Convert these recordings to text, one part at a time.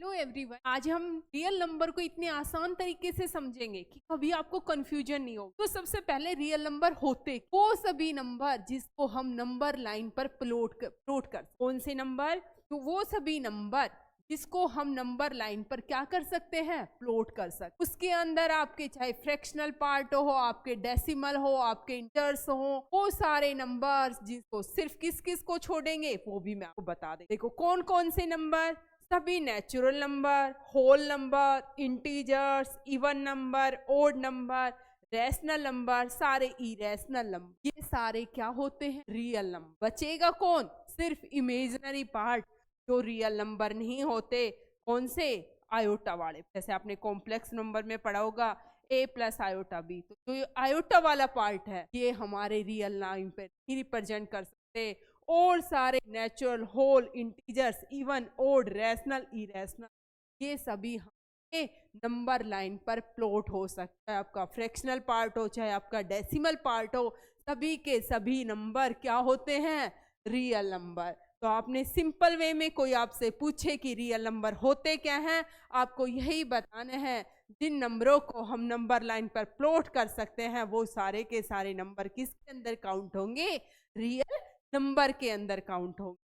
Hello everyone, आज हम real number को इतने आसान तरीके से समझेंगे कि कभी आपको कंफ्यूजन नहीं हो। तो सबसे पहले रियल नंबर होते वो सभी नंबर जिसको हम नंबर लाइन पर प्लॉट कर कौन से नंबर? तो वो सभी नंबर जिसको हम नंबर लाइन पर क्या कर सकते हैं, प्लॉट कर सकते। उसके अंदर आपके चाहे फ्रैक्शनल पार्ट हो, आपके डेसिमल हो, आपके इंटर्स हो, वो सारे नंबर जिसको सिर्फ किस किस को छोड़ेंगे वो भी मैं आपको बता दे। देखो कौन कौन से नंबर, सभी natural number, whole number, integers, even number, odd number, rational number, सारे इरेशनल नंबर, ये सारे क्या होते हैं, रियल नंबर। बचेगा कौन? सिर्फ इमेजिनरी पार्ट जो रियल नंबर नहीं होते। कौन से? आयोटा वाले। जैसे आपने कॉम्प्लेक्स नंबर में पढ़ा होगा a प्लस आयोटा b, तो जो आयोटा वाला पार्ट है ये हमारे रियल लाइन पे नहीं रिप्रेजेंट कर सकते। और सारे natural, whole, integers, even, odd, rational, irrational, ये सभी हमारे नंबर लाइन पर प्लॉट हो सकता है। आपका फ्रैक्शनल पार्ट हो चाहे आपका डेसिमल पार्ट हो, सभी के सभी नंबर क्या होते हैं, रियल नंबर। तो आपने सिंपल वे में कोई आपसे पूछे कि रियल नंबर होते क्या हैं, आपको यही बताना है जिन नंबरों को हम नंबर लाइन पर प्लॉट कर सकते हैं वो सारे के सारे नंबर किसके अंदर काउंट होंगे, रियल नंबर के अंदर काउंट होंगे।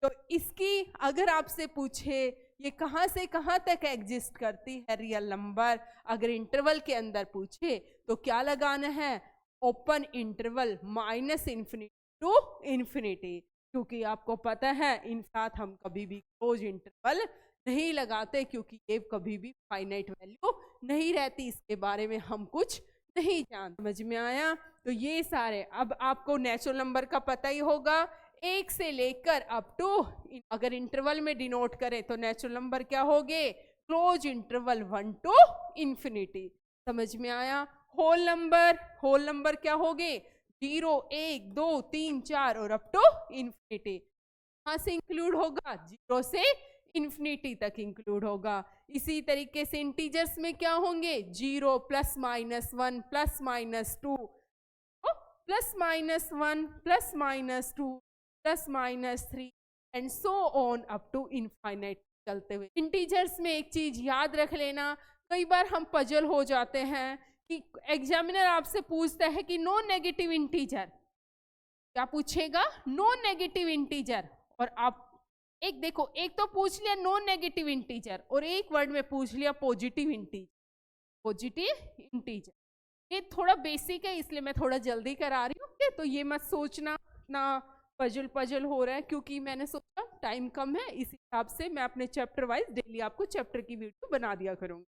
तो इसकी अगर आपसे पूछे ये कहाँ से कहाँ तक एग्जिस्ट करती है रियल नंबर, अगर इंटरवल के अंदर पूछे तो क्या लगाना है, open interval minus infinity to infinity, क्योंकि आपको पता है इन साथ हम कभी भी क्लोज इंटरवल नहीं लगाते क्योंकि ये कभी भी फाइनाइट वैल्यू नहीं रहती, इसके बारे में हम कुछ नहीं जानते। समझ में आया? तो ये सारे अब आपको नेचुरल नंबर का पता ही होगा, एक से लेकर अप टू, अगर इंटरवल में डिनोट करें तो नेचुरल नंबर क्या होंगे, क्लोज इंटरवल 1 टू इन्फिनिटी। समझ में आया? होल नंबर क्या होंगे, 0, 1, 2, 3, 4 और अप टू इन्फिनिटी। कहाँ से इंक्लूड होगा, 0 से इन्फिनिटी तक इंक्लूड होगा। इसी तरीके से इंटीजर्स में क्या होंगे, 0 plus minus 1 plus minus 2 plus minus 1 plus minus 2 plus minus 3 and so on up to infinite चलते हुए। इंटीजर्स में एक चीज याद रख लेना, कई बार हम पजल हो जाते हैं कि एग्जामिनर आपसे पूछता है कि नॉन नेगेटिव इंटीजर क्या पूछेगा, नॉन नेगेटिव इंटीजर, और आप एक देखो, एक तो पूछ लिया नॉन नेगेटिव इंटीजर और एक वर्ड में पूछ लिया पॉजिटिव इंटीजर। ये थोड़ा बेसिक है इसलिए मैं थोड़ा जल्दी करा रही हूँ, तो ये मत सोचना ना पजल हो रहा है, क्योंकि मैंने सोचा टाइम कम है, इस हिसाब से मैं अपने चैप्टर वाइज डेली आपको चैप्टर की वीडियो बना दिया करूंगी।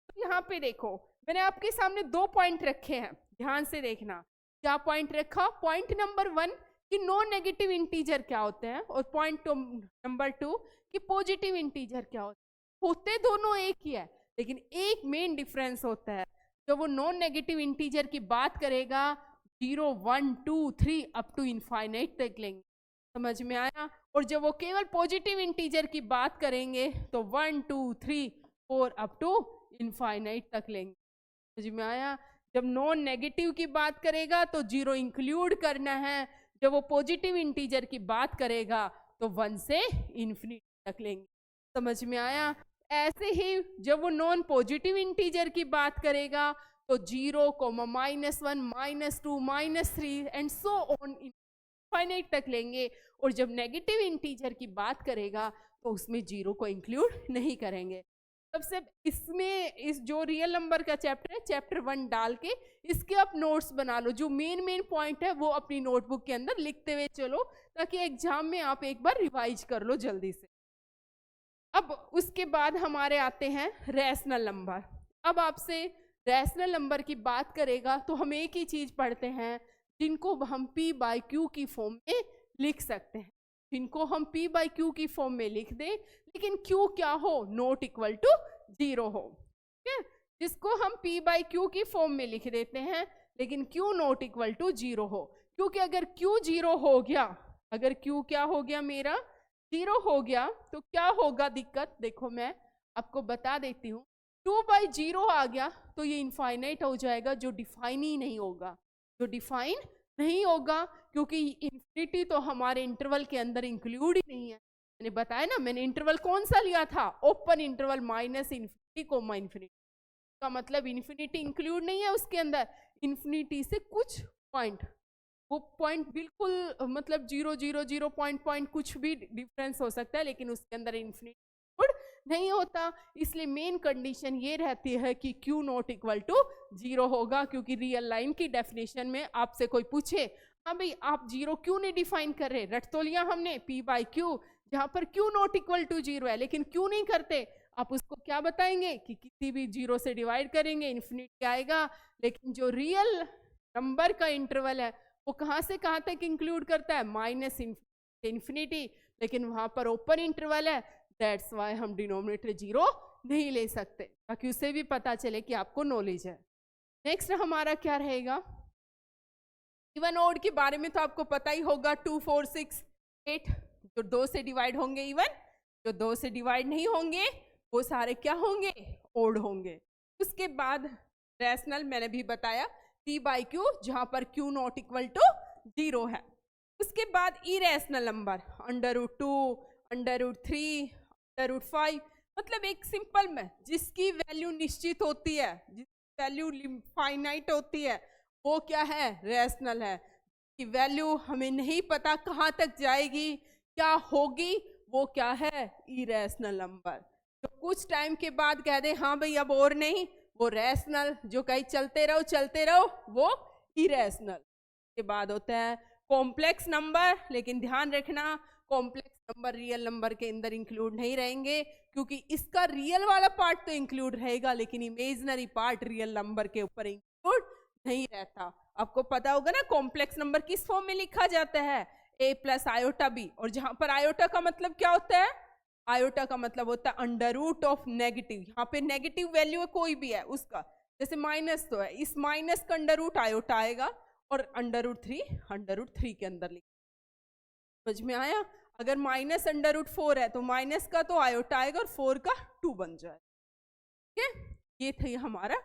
तो यहाँ पे देखो मैंने आपके सामने 2 पॉइंट रखे हैं, ध्यान से देखना। क्या पॉइंट रखा, पॉइंट नंबर 1 कि नॉन नेगेटिव इंटीजर क्या होते हैं, और पॉइंट नंबर 2 कि पॉजिटिव इंटीजर क्या होते दोनों एक ही है, लेकिन एक मेन डिफरेंस होता है, जो वो नॉन नेगेटिव इंटीजर की बात करेगा 0, 1, 2, 3 अप टू इनफाइनाइट तक लेंगे। समझ में आया? और जब वो केवल पॉजिटिव इंटीजर की बात करेंगे तो 1, 2, 3, 4 अप टू इनफाइनाइट तक लेंगे। समझ में आया? जब नॉन नेगेटिव की बात करेगा तो 0 इंक्लूड करना है, जब वो पॉजिटिव इंटीजर की बात करेगा तो 1 से इन्फिनिटी तक लेंगे। समझ में आया? ऐसे ही जब वो नॉन पॉजिटिव इंटीजर की बात करेगा तो 0, -1, -2, -3 एंड सो ऑन इनफाइनाइट तक लेंगे, और जब नेगेटिव इंटीजर की बात करेगा तो उसमें 0 को इंक्लूड नहीं करेंगे। सबसे इसमें इस जो रियल नंबर का चैप्टर है, चैप्टर 1 डाल के इसके आप नोट्स बना लो, जो मेन पॉइंट है वो अपनी नोटबुक के अंदर लिखते हुए चलो, ताकि एग्जाम में आप एक बार रिवाइज कर लो जल्दी से। अब उसके बाद हमारे आते हैं रैशनल नंबर। अब आपसे रैशनल नंबर की बात करेगा तो हम एक ही चीज पढ़ते हैं, जिनको हम P बाई Q की फॉर्म में लिख सकते हैं, जिनको हम P बाई Q की फॉर्म में लिख दें, लेकिन Q क्या हो, नॉट इक्वल टू 0 हो। ठीक है, जिसको हम P बाई Q की फॉर्म में लिख देते हैं लेकिन Q नॉट इक्वल टू 0 हो, क्योंकि अगर Q 0 हो गया, अगर Q क्या हो गया, मेरा 0 हो गया, तो क्या होगा दिक्कत, देखो मैं आपको बता देती हूँ। 2/0 आ गया तो ये इनफाइनाइट हो जाएगा, जो डिफाइन ही नहीं होगा, जो डिफाइन नहीं होगा, क्योंकि इन्फिनिटी तो हमारे इंटरवल के अंदर इंक्लूड ही नहीं है। मैंने बताया ना, मैंने इंटरवल कौन सा लिया था, open interval minus infinity comma infinity, का मतलब इन्फिनिटी इंक्लूड नहीं है उसके अंदर, इन्फिनिटी से कुछ पॉइंट, वो पॉइंट बिल्कुल मतलब 0 0 0 पॉइंट कुछ भी डिफरेंस हो सकता है, लेकिन उसके अंदर इन्फिनिटी नहीं होता। इसलिए मेन कंडीशन ये रहती है कि Q नॉट इक्वल टू 0 होगा, क्योंकि रियल लाइन की डेफिनेशन में आपसे कोई पूछे, हाँ भाई आप 0 क्यों नहीं डिफाइन कर रहे, रट तो लिया हमने P बाई Q, जहां पर Q नॉट इक्वल टू 0 है, लेकिन क्यों नहीं करते, आप उसको क्या बताएंगे कि किसी भी 0 से डिवाइड करेंगे इन्फिनिटी आएगा, लेकिन जो रियल नंबर का इंटरवल है वो कहां से कहां तक इंक्लूड करता है, माइनस इन्फिनिटी, लेकिन वहां पर ओपन इंटरवल है, दैट्स वाई हम डिनोमिनेटर 0 नहीं ले सकते, ताकि उसे भी पता चले कि आपको नॉलेज है। नेक्स्ट हमारा क्या रहेगा, इवन ओड के बारे में तो आपको पता ही होगा, 2 4 6 8 जो 2 से डिवाइड होंगे इवन, जो 2 से डिवाइड नहीं होंगे वो सारे क्या होंगे, ओड होंगे। उसके बाद रैशनल मैंने भी बताया P बाई Q, जहां पर Q नॉट इक्वल टू 0 है। उसके बाद इरेशनल नंबर √2 √3 √5, मतलब एक सिंपल में जिसकी वैल्यू निश्चित होती है, जिसकी वैल्यू फाइनाइट होती है, वो क्या है, रैशनल है, कि वैल्यू हमें नहीं पता कहाँ तक जाएगी, क्या होगी, वो क्या है, इरेशनल नंबर। तो कुछ टाइम के बाद कह दे हाँ भाई अब और नहीं, वो रैशनल, जो कहीं चलते रहो वो इरेशनल। के बाद होता है कॉम्प्लेक्स नंबर, लेकिन ध्यान रखना कॉम्प्लेक्स नंबर रियल नंबर के अंदर इंक्लूड नहीं रहेंगे, क्योंकि इसका रियल वाला पार्ट तो इंक्लूड रहेगा, लेकिन इमेजिनरी पार्ट रियल नंबर के ऊपर इंक्लूड नहीं रहता। आपको पता होगा ना कॉम्प्लेक्स नंबर किस फॉर्म में लिखा जाता है, a प्लस आयोटा b, और जहां पर आयोटा का मतलब क्या होता है, आयोटा का मतलब होता है अंडर रूट ऑफ नेगेटिव, यहाँ पे नेगेटिव वैल्यू है कोई भी है उसका, जैसे माइनस तो है, इस माइनस का अंडर रूट आयोटा आएगा, और √3 के अंदर लिख, समझ में आया। अगर माइनस √4 है तो माइनस का तो आयोटा आएगा और 4 का 2 बन जाए, ठीक है। ये थी हमारा।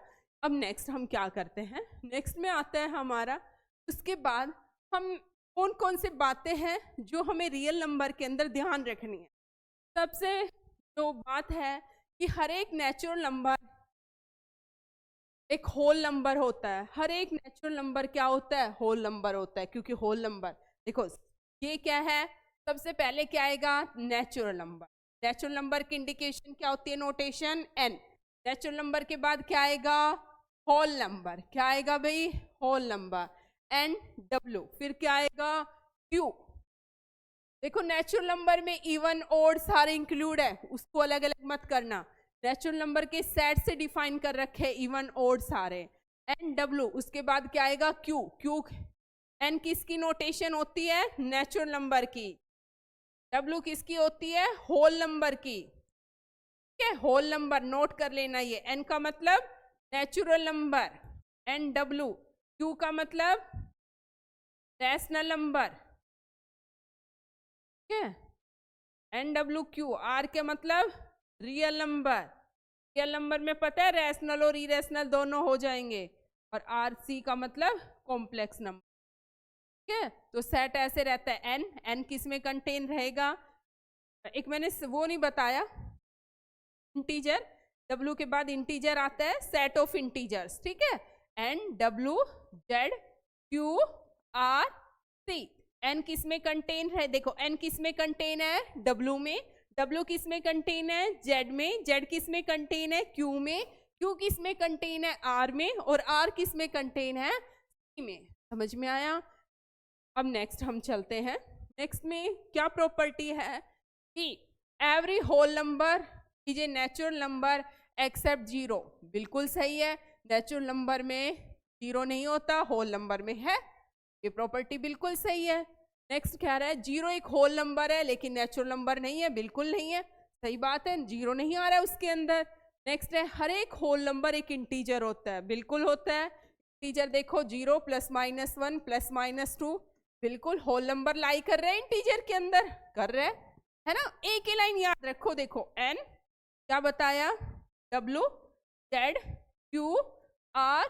अब नेक्स्ट हम क्या करते हैं, नेक्स्ट में आता है हमारा, उसके बाद हम कौन कौन से बातें हैं जो हमें रियल नंबर के अंदर ध्यान रखनी है। सबसे जो बात है कि हर एक नेचुरल नंबर एक होल नंबर होता है, हर एक नेचुरल नंबर क्या होता है, होल नंबर होता है, क्योंकि होल नंबर देखो ये क्या है, सबसे पहले क्या आएगा, नेचुरल नंबर। नेचुरल नंबर की इंडिकेशन क्या होती है, नोटेशन n। नेचुरल नंबर के बाद क्या आएगा, होल नंबर, क्या आएगा भाई, होल नंबर NW, फिर क्या आएगा Q। देखो नेचुरल नंबर में इवन ओड सारे इंक्लूड है, उसको अलग अलग मत करना, नेचुरल नंबर के सेट से डिफाइन कर रखे इवन ओड सारे। NW, उसके बाद क्या आएगा Q। N किसकी नोटेशन होती है, नेचुरल नंबर की, W किसकी होती है, होल नंबर की, ठीक है, होल नंबर नोट कर लेना, ये N का मतलब नेचुरल नंबर, NW, Q का मतलब रैशनल नंबर, ठीक है, NWQ, R के मतलब रियल नंबर, रियल नंबर में पता है रैशनल और इरेशनल दोनों हो जाएंगे, और RC का मतलब कॉम्प्लेक्स नंबर, ठीक है। तो सेट ऐसे रहता है, N किस में कंटेन रहेगा, एक मैंने वो नहीं बताया, इंटीजर, W के बाद इंटीजर आता है, सेट ऑफ इंटीजर्स, ठीक है, NW Z Q R C। N किस में कंटेन है, देखो N किस में कंटेन है, W में, W किस में कंटेन है, Z में, Z किस में कंटेन है, Q में, Q किस में कंटेन है, R में, और R किस में कंटेन है, C में। समझ में आया। अब नेक्स्ट हम चलते हैं, नेक्स्ट में क्या प्रॉपर्टी है कि every whole number is a natural number except 0। बिल्कुल सही है, नेचुरल नंबर में 0 नहीं होता, होल नंबर में है, ये प्रॉपर्टी बिल्कुल सही है। नेक्स्ट क्या रहा है, 0 एक होल नंबर है लेकिन नेचुरल नंबर नहीं है, बिल्कुल नहीं है, सही बात है, 0 नहीं आ रहा है उसके अंदर। नेक्स्ट है हर एक होल नंबर एक इंटीजर होता है, बिल्कुल होता है, इंटीजर देखो 0 +-1 +-2, बिल्कुल होल नंबर लाई कर रहे हैं इंटीजर के अंदर, कर रहे हैं, है ना। एक ही लाइन याद रखो, देखो N क्या बताया, W Z Q R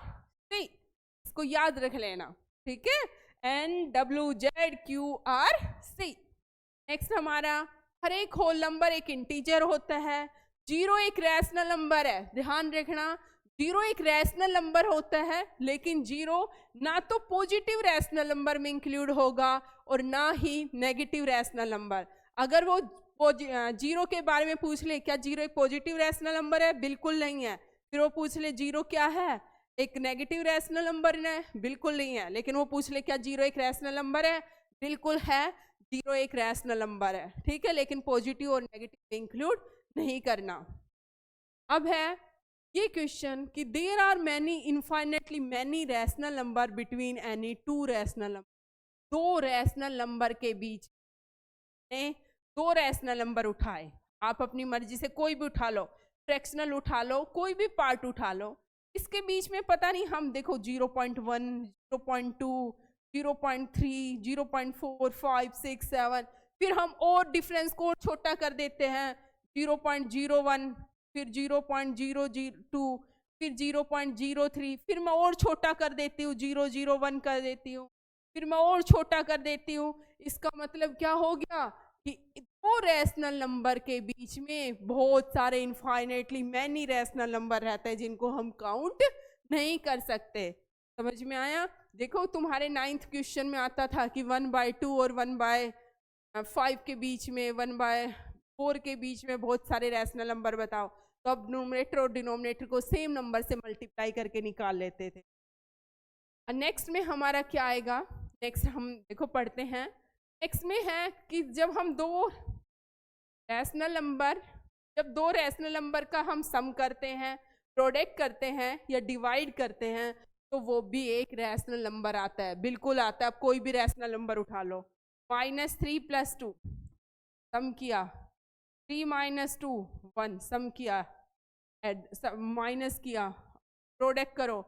C, इसको याद रख लेना, ठीक है, N W Z Q R C। Next हमारा हर एक होल नंबर एक इंटीजर होता है, 0 एक रैशनल नंबर है। ध्यान रखना, 0 एक रैशनल नंबर होता है, लेकिन 0 ना तो पॉजिटिव रैशनल नंबर में इंक्लूड होगा और ना ही नेगेटिव रैशनल नंबर। अगर वो 0 के बारे में पूछ ले क्या 0 एक पॉजिटिव रैशनल नंबर है, बिल्कुल नहीं है। फिर वो पूछ ले 0 क्या है, एक नेगेटिव रैशनल नंबर है, बिल्कुल नहीं है। लेकिन वो पूछ ले क्या 0 एक रैशनल नंबर है, बिल्कुल है, 0 एक रैशनल नंबर है, ठीक है, लेकिन पॉजिटिव और नेगेटिव में इंक्लूड नहीं करना। अब है ये क्वेश्चन कि there are many infinitely many rational number between any two rational number. दो रैशनल नंबर के बीच में दो रैशनल नंबर उठाए, आप अपनी मर्जी से कोई भी उठा लो, फ्रैक्शनल उठा लो, कोई भी पार्ट उठा लो, इसके बीच में पता नहीं हम देखो 0.1, 0.2, 0.3, 0.4, 5, 6, 7, फिर हम और डिफरेंस को छोटा कर देते हैं 0.01, फिर 0.002, फिर 0.03, फिर मैं और छोटा कर देती हूँ 001 कर देती हूँ, फिर मैं और छोटा कर देती हूँ। इसका मतलब क्या हो गया कि दो रैशनल नंबर के बीच में बहुत सारे इनफाइनेटली मैनी रैशनल नंबर रहते हैं जिनको हम काउंट नहीं कर सकते। समझ में आया? देखो तुम्हारे 9th क्वेश्चन में आता था कि 1/2 और 1/5 के बीच में, 1/4 के बीच में बहुत सारे रैशनल नंबर बताओ, तो अब न्यूमरेटर और डिनोमिनेटर को सेम नंबर से मल्टीप्लाई करके निकाल लेते थे। नेक्स्ट में हमारा क्या आएगा, नेक्स्ट हम देखो पढ़ते हैं। नेक्स्ट में है कि जब दो रैशनल नंबर का हम सम करते हैं, प्रोडक्ट करते हैं या डिवाइड करते हैं, तो वो भी एक रैशनल नंबर आता है, बिल्कुल आता है। अब कोई भी रैशनल नंबर उठा लो, -3 + 2 सम किया, 3 - 2 1 सम किया, माइनस किया, प्रोडक्ट करो,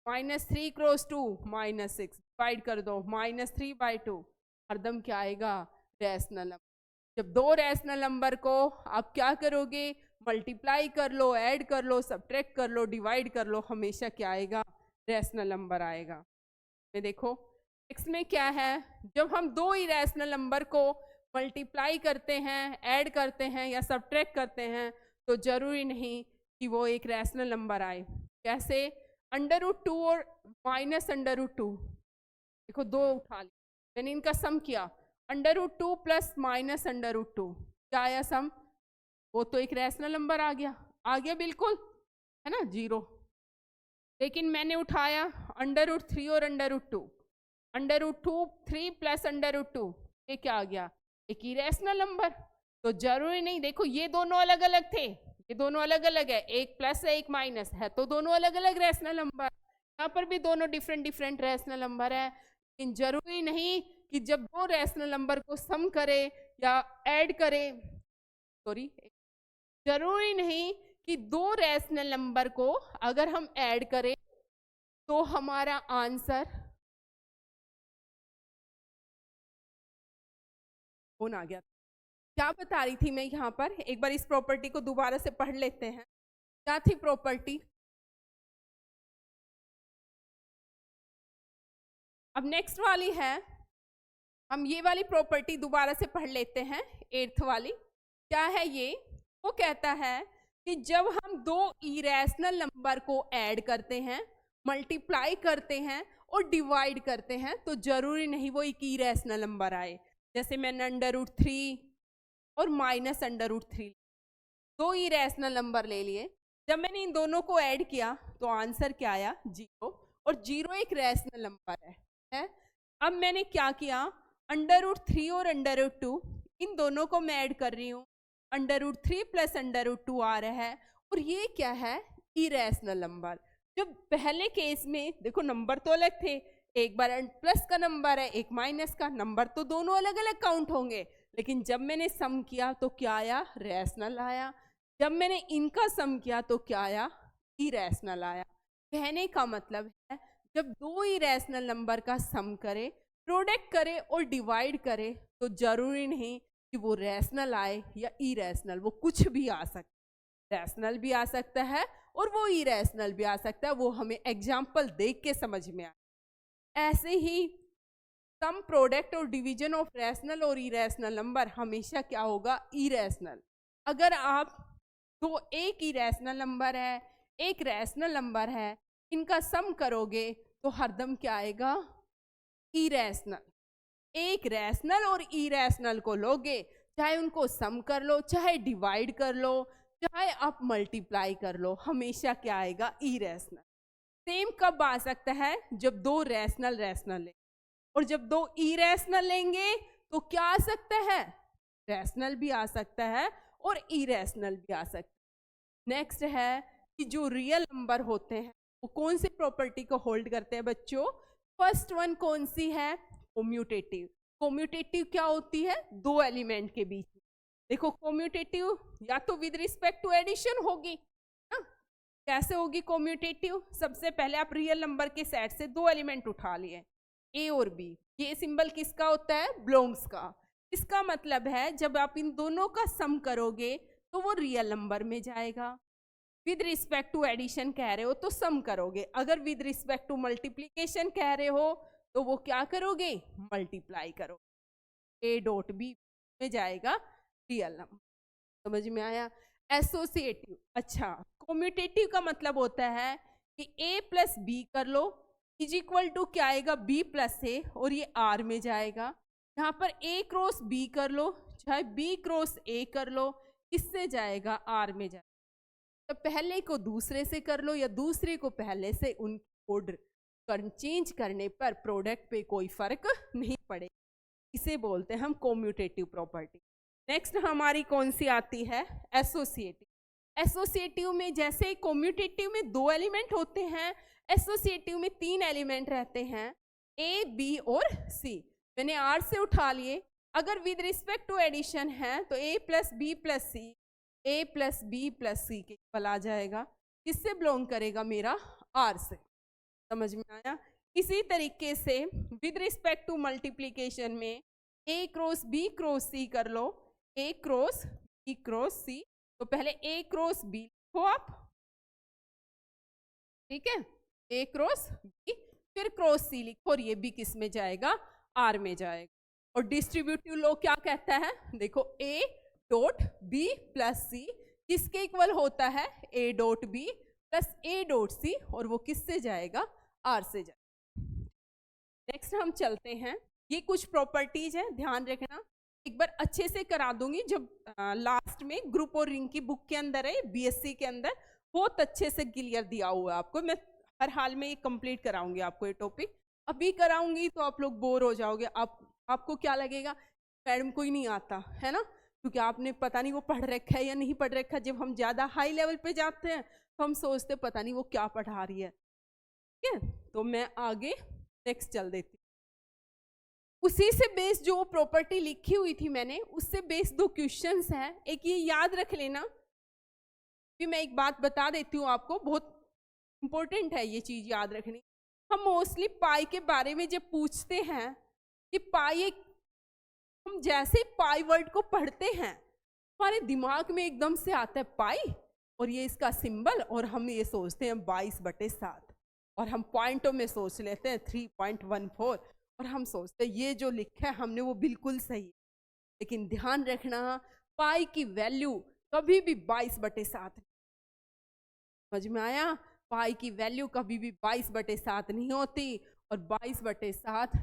-3 × 2 -6, डिवाइड कर दो, -3/2, हरदम क्या आएगा, रैशनल नंबर। जब दो रैशनल नंबर को आप क्या करोगे, मल्टीप्लाई कर लो, ऐड कर लो, सब्ट्रैक्ट कर लो, डिवाइड कर लो, हमेशा क्या आएगा, रैशनल नंबर आएगा। में देखो नेक्स्ट में क्या है, जब हम दो ही रैशनल नंबर को मल्टीप्लाई करते हैं, ऐड करते हैं या सब्ट्रैक्ट करते हैं, तो जरूरी नहीं कि वो एक रैशनल नंबर आए। कैसे, √2 और -√2, देखो दो उठा लिया, मैंने इनका सम किया, √2 + -√2 क्या आया सम, वो तो एक रैशनल नंबर आ गया बिल्कुल, है ना, 0। लेकिन मैंने उठाया √3 और √2, √2 3 + √2, ये क्या आ गया, एक ही रैशनल नंबर। तो जरूरी नहीं, देखो ये दोनों अलग अलग थे, ये दोनों अलग अलग है, एक प्लस है एक माइनस है, तो दोनों अलग अलग रैशनल नंबर। यहाँ पर भी दोनों डिफरेंट रैशनल नंबर है, लेकिन जरूरी नहीं कि जब दो रैशनल नंबर को सम करे या ऐड करे, जरूरी नहीं कि दो रैशनल नंबर को अगर हम ऐड करें तो हमारा आंसर कौन आ गया। क्या बता रही थी मैं यहाँ पर, एक बार इस प्रॉपर्टी को दोबारा से पढ़ लेते हैं। क्या थी प्रॉपर्टी, अब नेक्स्ट वाली है, हम ये वाली प्रॉपर्टी दोबारा से पढ़ लेते हैं, 8th वाली। क्या है ये, वो कहता है कि जब हम दो इरेशनल नंबर को ऐड करते हैं, मल्टीप्लाई करते हैं और डिवाइड करते हैं, तो जरूरी नहीं वो एक इरेशनल नंबर आए। जैसे मैंने √3 और -√3 दो इरेशनल नंबर ले लिए, जब मैंने इन दोनों को ऐड किया तो आंसर क्या आया, 0, और 0 एक रैशनल नंबर है। अब मैंने क्या किया, √3 और √2 इन दोनों को मैं ऐड कर रही हूँ, √3 + √2 आ रहा है, और ये क्या है, इरेशनल नंबर। जब पहले केस में देखो नंबर तो अलग थे, एक बार प्लस का नंबर है, एक माइनस का नंबर, तो दोनों अलग अलग काउंट होंगे, लेकिन जब मैंने सम किया तो क्या आया, रैशनल आया। जब मैंने इनका सम किया तो क्या आया, इरेशनल आया। कहने का मतलब है जब दो इरेशनल नंबर का सम करे, प्रोडक्ट करे और डिवाइड करे, तो जरूरी नहीं कि वो रैशनल आए या इरेशनल, वो कुछ भी आ सकता है, रैशनल भी आ सकता है और वो इरेशनल भी आ सकता है, वो हमें एग्जाम्पल देख के समझ में आए। ऐसे ही सम प्रोडक्ट और डिवीजन ऑफ रैशनल और इरेशनल नंबर हमेशा क्या होगा, इरेशनल। अगर आप दो, एक इरेशनल नंबर है एक रैशनल नंबर है, इनका सम करोगे तो हरदम क्या आएगा, इरेशनल। एक रैशनल और इरेशनल को लोगे, चाहे उनको सम कर लो, चाहे डिवाइड कर लो, चाहे आप मल्टीप्लाई कर लो, हमेशा क्या आएगा, इरेशनल। सेम कब आ सकता है, जब दो रैशनल रैशनल है, और जब दो इरेशनल लेंगे तो क्या आ सकता है, रैशनल भी आ सकता है और इरेशनल भी आ सकता है। नेक्स्ट है कि जो रियल नंबर होते हैं वो कौन सी प्रॉपर्टी को होल्ड करते हैं बच्चों, फर्स्ट वन कौन सी है, कोम्यूटेटिव। कोम्यूटेटिव क्या होती है, दो एलिमेंट के बीच में। देखो कोम्यूटेटिव या तो विद रिस्पेक्ट टू एडिशन होगी ना, कैसे होगी कोम्यूटेटिव, सबसे पहले आप रियल नंबर के सेट से दो एलिमेंट उठा लिए, ए और बी, ये सिंबल किसका होता है, बिलोंग्स का। इसका मतलब है जब आप इन दोनों का सम करोगे तो वो रियल नंबर में जाएगा। विद रिस्पेक्ट टू एडिशन कह रहे हो तो सम करोगे, अगर विद रिस्पेक्ट टू मल्टीप्लीकेशन कह रहे हो तो वो क्या करोगे, मल्टीप्लाई करोगे, ए डॉट बी में जाएगा रियल नंबर। समझ में आया। एसोसिएटिव, अच्छा कोम्यूटेटिव का मतलब होता है कि ए प्लस बी कर लो इज इक्वल टू क्या आएगा, बी प्लस ए, और ये आर में जाएगा। यहाँ पर ए क्रॉस बी कर लो, चाहे बी क्रॉस ए कर लो, इससे जाएगा आर में जाएगा। तो पहले को दूसरे से कर लो या दूसरे को पहले से, उन कोड चेंज करने पर प्रोडक्ट पे कोई फर्क नहीं पड़ेगा, इसे बोलते हैं हम कोम्यूटेटिव प्रॉपर्टी। नेक्स्ट हमारी कौन सी आती है, एसोसिएटिव। एसोसिएटिव में जैसे कोम्यूटेटिव में दो एलिमेंट होते हैं, एसोसिएटिव में तीन एलिमेंट रहते हैं, ए बी और सी। मैंने आर से उठा लिए, अगर विद रिस्पेक्ट टू एडिशन है तो ए प्लस बी प्लस सी, ए प्लस बी प्लस सी के इक्वल आ जाएगा, किससे बिलोंग करेगा, मेरा आर से। समझ में आया। इसी तरीके से विद रिस्पेक्ट टू मल्टीप्लीकेशन में ए क्रॉस बी क्रॉस सी कर लो, ए क्रॉस बी क्रॉस सी, तो पहले ए क्रॉस बी लिखो आप, ठीक है, ए क्रॉस बी, फिर क्रॉस सी लिखो, और ये भी किस में जाएगा, आर में जाएगा। और डिस्ट्रीब्यूटिव लॉ क्या कहता है, देखो A dot B plus C किसके इक्वल होता है, A dot B plus A dot C, और वो किससे जाएगा, आर से जाएगा। नेक्स्ट हम चलते हैं, ये कुछ प्रॉपर्टीज है, ध्यान रखना, एक बार अच्छे से करा दूंगी, जब लास्ट में ग्रुप और रिंग की बुक के अंदर है, बीएससी के अंदर बहुत अच्छे से क्लियर दिया हुआ है आपको। मैं हर हाल में ये कंप्लीट कराऊंगी आपको, ये टॉपिक अभी कराऊंगी तो आप लोग बोर हो जाओगे, आपको क्या लगेगा, मैडम को ही नहीं आता है ना, क्योंकि आपने पता नहीं वो पढ़ रखा है या नहीं पढ़ रखा। जब हम ज़्यादा हाई लेवल पे जाते हैं तो हम सोचते पता नहीं वो क्या पढ़ा रही है, ठीक है। तो मैं आगे नेक्स्ट चल देती, उसी से बेस जो प्रॉपर्टी लिखी हुई थी मैंने, उससे बेस दो क्वेश्चंस हैं। एक ये याद रख लेना, फिर मैं एक बात बता देती हूँ आपको, बहुत इंपॉर्टेंट है ये चीज याद रखनी। हम मोस्टली पाई के बारे में जब पूछते हैं कि पाई एक, हम जैसे पाई वर्ड को पढ़ते हैं हमारे दिमाग में एकदम से आता है पाई और ये इसका सिंबल, और हम ये सोचते हैं 22/7, और हम पॉइंटों में सोच लेते हैं 3.14, और हम सोचते हैं ये जो लिखा है हमने वो बिल्कुल सही। लेकिन ध्यान रखना, पाई की वैल्यू कभी भी 22/7, समझ में आया, पाई की वैल्यू कभी भी 22/7 नहीं होती, और 22/7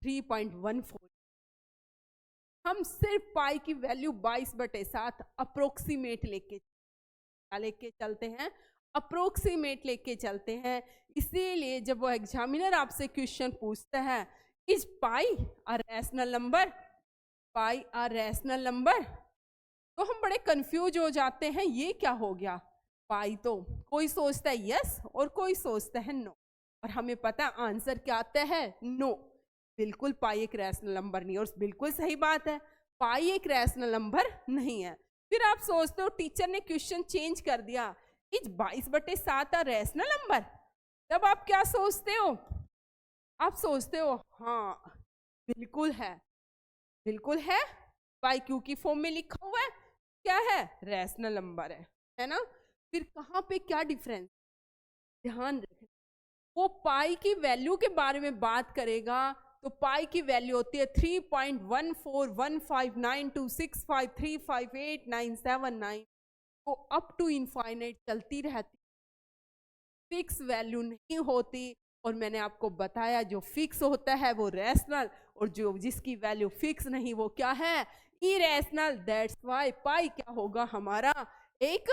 3.14। हम सिर्फ पाई की वैल्यू 22/7 अप्रोक्सीमेट लेके चलते हैं, अप्रोक्सीमेट लेके चलते हैं। इसीलिए जब वो एग्जामिनर आपसे क्वेश्चन पूछता है is pi a rational number, pi a rational number, तो हम बड़े कंफ्यूज हो जाते हैं, ये क्या हो गया, पाई तो कोई सोचता है यस और कोई सोचता है नो, और हमें पता आंसर क्या आता है, नो। बिल्कुल पाई एक रैशनल नंबर नहीं, और बिल्कुल सही बात है, पाई एक रैशनल नंबर नहीं है। फिर आप सोचते हो टीचर ने क्वेश्चन चेंज कर दिया, इज 22/7 रैशनल नंबर, तब आप क्या सोचते हो, आप सोचते हो हाँ बिल्कुल है, बिल्कुल है, पाई क्यू की फॉर्म में लिखा हुआ है, क्या है, रैशनल नंबर है ना। फिर कहाँ पे क्या डिफरेंस, ध्यान रखें, वो पाई की वैल्यू के बारे में बात करेगा तो पाई की वैल्यू होती है 3.1415926535897 तो अप टू इनफाइनाइट चलती रहती, फिक्स वैल्यू नहीं होती। और मैंने आपको बताया जो फिक्स होता है वो रैशनल, और जो जिसकी वैल्यू फिक्स नहीं वो क्या है, इरेशनल। दैट्स व्हाई पाई क्या होगा हमारा, एक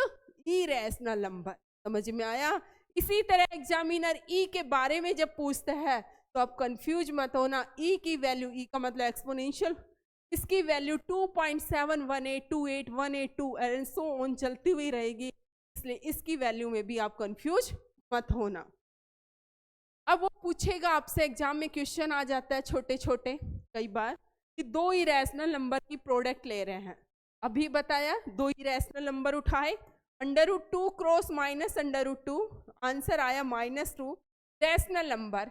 इरेशनल नंबर। समझ में आया। इसी तरह एग्जामिनर ई के बारे में जब पूछता है तो आप कंफ्यूज मत होना। ई की वैल्यू, ई का मतलब एक्सपोनेंशियल, इसकी वैल्यू 2.71828182 एंड सो ऑन चलती हुई रहेगी, इसलिए इसकी वैल्यू में भी आप कंफ्यूज मत होना। अब वो पूछेगा आपसे, एग्जाम में क्वेश्चन आ जाता है छोटे छोटे कई बार कि दो इरेशनल नंबर की प्रोडक्ट ले रहे हैं। अभी बताया दो इरेशनल नंबर उठाए, √2 क्रॉस माइनस √2, आंसर आया -2, रैशनल नंबर।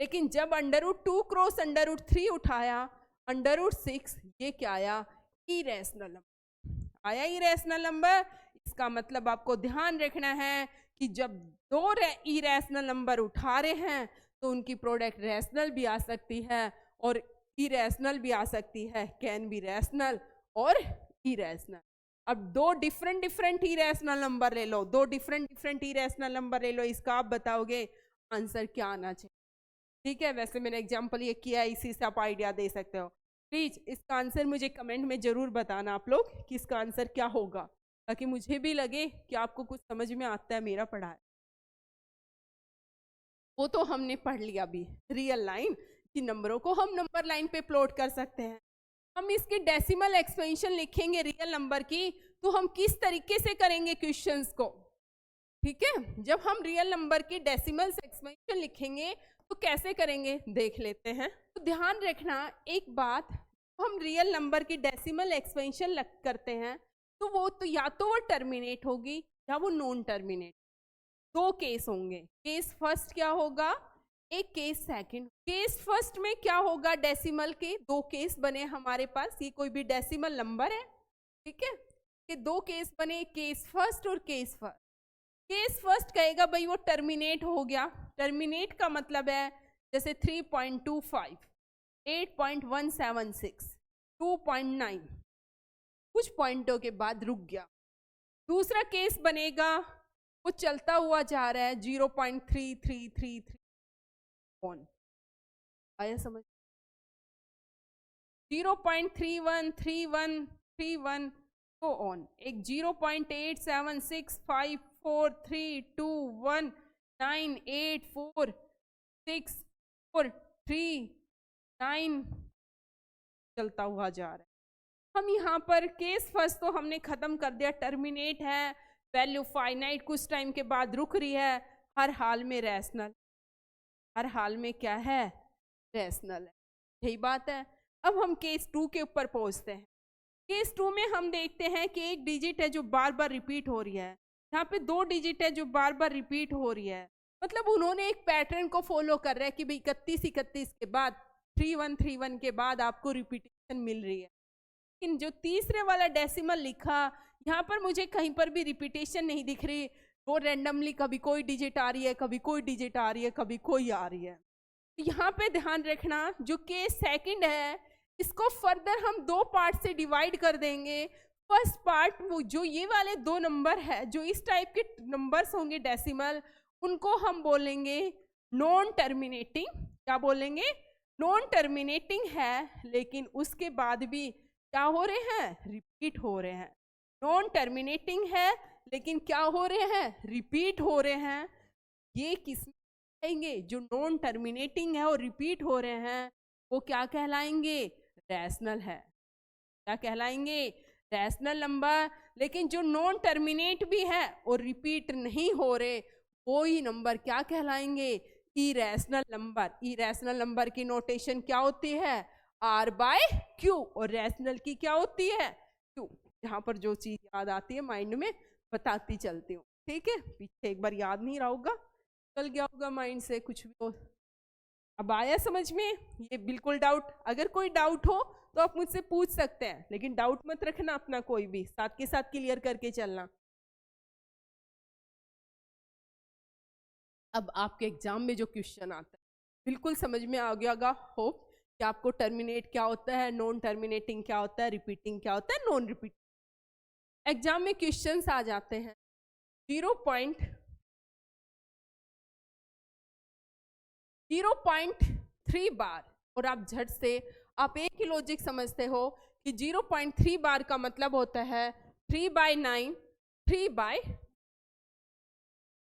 लेकिन जब √2 क्रॉस √3 उठाया, √6, ये क्या आया, इरेशनल नंबर आया, इरेशनल नंबर। इसका मतलब आपको ध्यान रखना है कि जब दो इरेशनल नंबर उठा रहे हैं तो उनकी प्रोडक्ट रैशनल भी आ सकती है और इरेशनल भी आ सकती है, कैन बी रैशनल और इरेशनल। अब दो डिफरेंट इरेशनल नंबर ले लो, दो डिफरेंट इरेशनल नंबर ले लो, इसका आप बताओगे आंसर क्या आना चाहिए। ठीक है, वैसे मैंने एग्जाम्पल ये किया है, इसी से आप आइडिया दे सकते हो। प्लीज इसका आंसर मुझे कमेंट में जरूर बताना आप लोग कि इसका आंसर क्या होगा, ताकि मुझे भी लगे कि आपको कुछ समझ में आता है मेरा पढ़ा है। वो तो हमने पढ़ लिया अभी, रियल लाइन की नंबरों को हम नंबर लाइन पे प्लॉट कर सकते हैं। हम इसकी डेसिमल एक्सपेंशन लिखेंगे रियल नंबर की, तो हम किस तरीके से करेंगे क्वेश्चंस को। ठीक है, जब हम रियल नंबर की डेसिमल एक्सपेंशन लिखेंगे तो कैसे करेंगे देख लेते हैं। तो ध्यान रखना एक बात, हम रियल नंबर की डेसिमल एक्सपेंशन करते हैं तो वो तो या तो वो टर्मिनेट होगी या वो नॉन टर्मिनेट। दो केस होंगे, केस फर्स्ट क्या होगा, एक केस सेकंड। केस फर्स्ट में क्या होगा, डेसिमल के दो केस बने हमारे पास, ये कोई भी डेसिमल नंबर है, ठीक है, ये दो केस बने, केस फर्स्ट और केस फर्स्ट। केस फर्स्ट कहेगा भाई वो टर्मिनेट हो गया। टर्मिनेट का मतलब है जैसे 3.25, 8.176, 2.9, कुछ पॉइंटों के बाद रुक गया। दूसरा केस बनेगा वो चलता हुआ जा रहा है 0.3333 ऑन, आया समझ, 0.313131 तो ऑन, एक 0.8765432198464339 चलता हुआ जा रहा है। हम यहाँ पर केस फर्स्ट तो हमने खत्म कर दिया, टर्मिनेट है, वैल्यू फाइनाइट, कुछ टाइम के बाद रुक रही है, हर हाल में रैशनल, हर हाल में क्या है, रैशनल है, यही बात है। अब हम केस 2 के ऊपर पहुंचते हैं। केस 2 में हम देखते हैं कि एक डिजिट है जो बार बार रिपीट हो रही है, यहाँ पे दो डिजिट है जो बार बार रिपीट हो रही है, मतलब उन्होंने एक पैटर्न को फॉलो कर रहा है कि भाई 31 के बाद 3131 के बाद आपको रिपीटेशन मिल रही है। लेकिन जो तीसरे वाला डेसिमल लिखा, यहाँ पर मुझे कहीं पर भी रिपीटेशन नहीं दिख रही, वो रेंडमली कभी कोई डिजिट आ रही है, कभी कोई डिजिट आ रही है, कभी कोई आ रही है। तो यहाँ पे ध्यान रखना, जो केस सेकंड है इसको फर्दर हम दो पार्ट से डिवाइड कर देंगे। फर्स्ट पार्ट वो जो ये वाले दो नंबर है, जो इस टाइप के नंबर्स होंगे डेसिमल, उनको हम बोलेंगे नॉन टर्मिनेटिंग। क्या बोलेंगे, नॉन टर्मिनेटिंग है, लेकिन उसके बाद भी क्या हो रहे हैं, रिपीट हो रहे हैं। नॉन टर्मिनेटिंग है लेकिन क्या हो रहे हैं, रिपीट हो रहे हैं। ये किस कहलाएंगे, जो नॉन टर्मिनेटिंग है और रिपीट हो रहे हैं वो क्या कहलाएंगे, रैशनल है। क्या कहलाएंगे, रैशनल नंबर। लेकिन जो नॉन टर्मिनेट भी है और रिपीट नहीं हो रहे, वो ही नंबर क्या कहलाएंगे, इरेशनल नंबर। इरेशनल नंबर की नोटेशन क्या होती है, R/Q, और रैशनल की क्या होती है, Q। यहाँ पर जो चीज याद आती है माइंड में बताती चलती हूँ, ठीक है, पीछे एक बार याद नहीं रहा होगा, चल गया होगा माइंड से कुछ भी हो। अब आया समझ में, ये बिल्कुल डाउट, अगर कोई डाउट हो तो आप मुझसे पूछ सकते हैं, लेकिन डाउट मत रखना अपना, कोई भी साथ के साथ क्लियर करके चलना। अब आपके एग्जाम में जो क्वेश्चन आता है बिल्कुल समझ में आ गया होगा होप कि आपको टर्मिनेट क्या होता है, नॉन टर्मिनेटिंग क्या होता है, रिपीटिंग क्या होता है, नॉन रिपीटिंग। एग्जाम में क्वेश्चंस आ जाते हैं 0.3 बार, और आप झट से आप एक ही लॉजिक समझते हो कि 0.3 बार का मतलब होता है 3/9, 3/,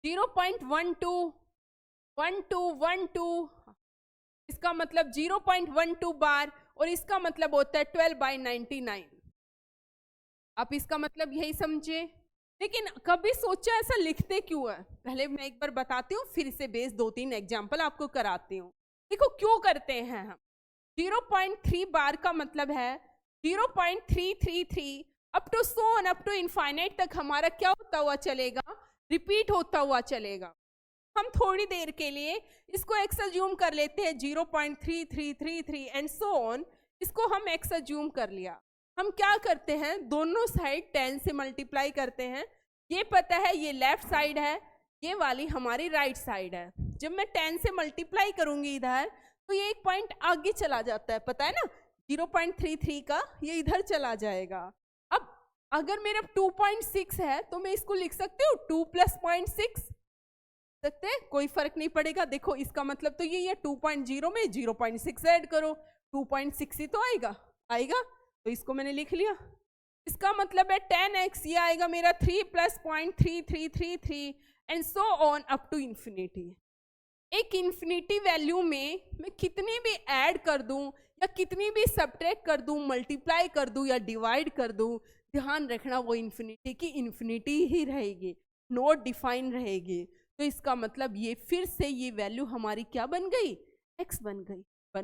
0.12, 12, इसका मतलब 0.12 बार, और इसका मतलब होता है 12/99। आप इसका मतलब यही समझे। लेकिन कभी सोचा ऐसा लिखते क्यों है? पहले मैं एक बार बताती हूँ, फिर से बेस 2-3 एग्जाम्पल आपको कराती हूँ। देखो क्यों करते हैं हम। 0.3 बार का मतलब है 0.333 up to so on, up to infinite तक हमारा क्या होता हुआ चलेगा, रिपीट होता हुआ चलेगा। हम थोड़ी देर के लिए इसको एक्स अज्यूम कर लेते हैं 0.3333 एंड सो ऑन, इसको हम एक्स अज्यूम कर लिया। हम क्या करते हैं, दोनों साइड 10 से मल्टीप्लाई करते हैं। ये पता है ये लेफ्ट साइड है, ये वाली हमारी राइट साइड है। जब मैं 10 से मल्टीप्लाई करूंगी इधर, तो ये एक पॉइंट आगे चला जाता है, पता है ना, 0.33 का ये इधर चला जाएगा। अब अगर मेरा 2.6 है तो मैं इसको लिख सकती हूँ 2 + 0.6 सकते हैं, कोई फर्क नहीं पड़ेगा। देखो इसका मतलब तो ये है 2.0 में 0.6 ऐड करो, 2.6 ही तो आएगा, तो इसको मैंने लिख लिया। इसका मतलब है 10x, ये आएगा मेरा 3 + 0.3333 and so on up to infinity. एक इन्फिनिटी वैल्यू में मैं कितनी भी ऐड कर दूं या कितनी भी सब्ट्रैक्ट कर दूं, मल्टीप्लाई कर दूं या डिवाइड कर दूं, ध्यान रखना वो इन्फिनिटी की इन्फिनिटी ही रहेगी, नॉट डिफाइन रहेगी। तो इसका मतलब ये फिर से ये वैल्यू हमारी क्या बन गई, x बन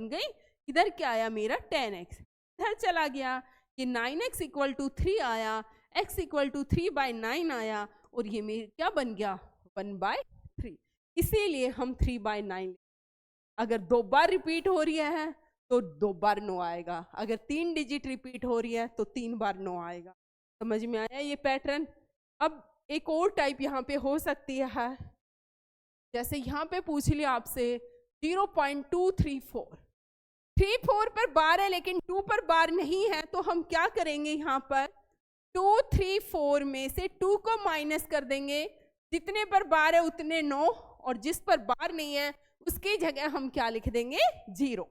गई। इधर क्या आया मेरा 10x, इधर चला गया, ये 9x = 3 आया, x = 3/9 आया, और ये मेरा क्या बन गया 1/3। इसीलिए हम 3/9, अगर 2 बार रिपीट हो रही है तो 2 बार 9 आएगा, अगर 3 डिजिट रिपीट हो रही है तो 3 बार 9 आएगा। समझ में आया ये पैटर्न। अब एक और टाइप यहाँ पे हो सकती है, जैसे यहाँ पे पूछ लिया आपसे 0.234, 34 पर बार है लेकिन 2 पर बार नहीं है, तो हम क्या करेंगे, यहाँ पर 234 में से 2 को माइनस कर देंगे, जितने पर बार है उतने 9, और जिस पर बार नहीं है उसकी जगह हम क्या लिख देंगे 0।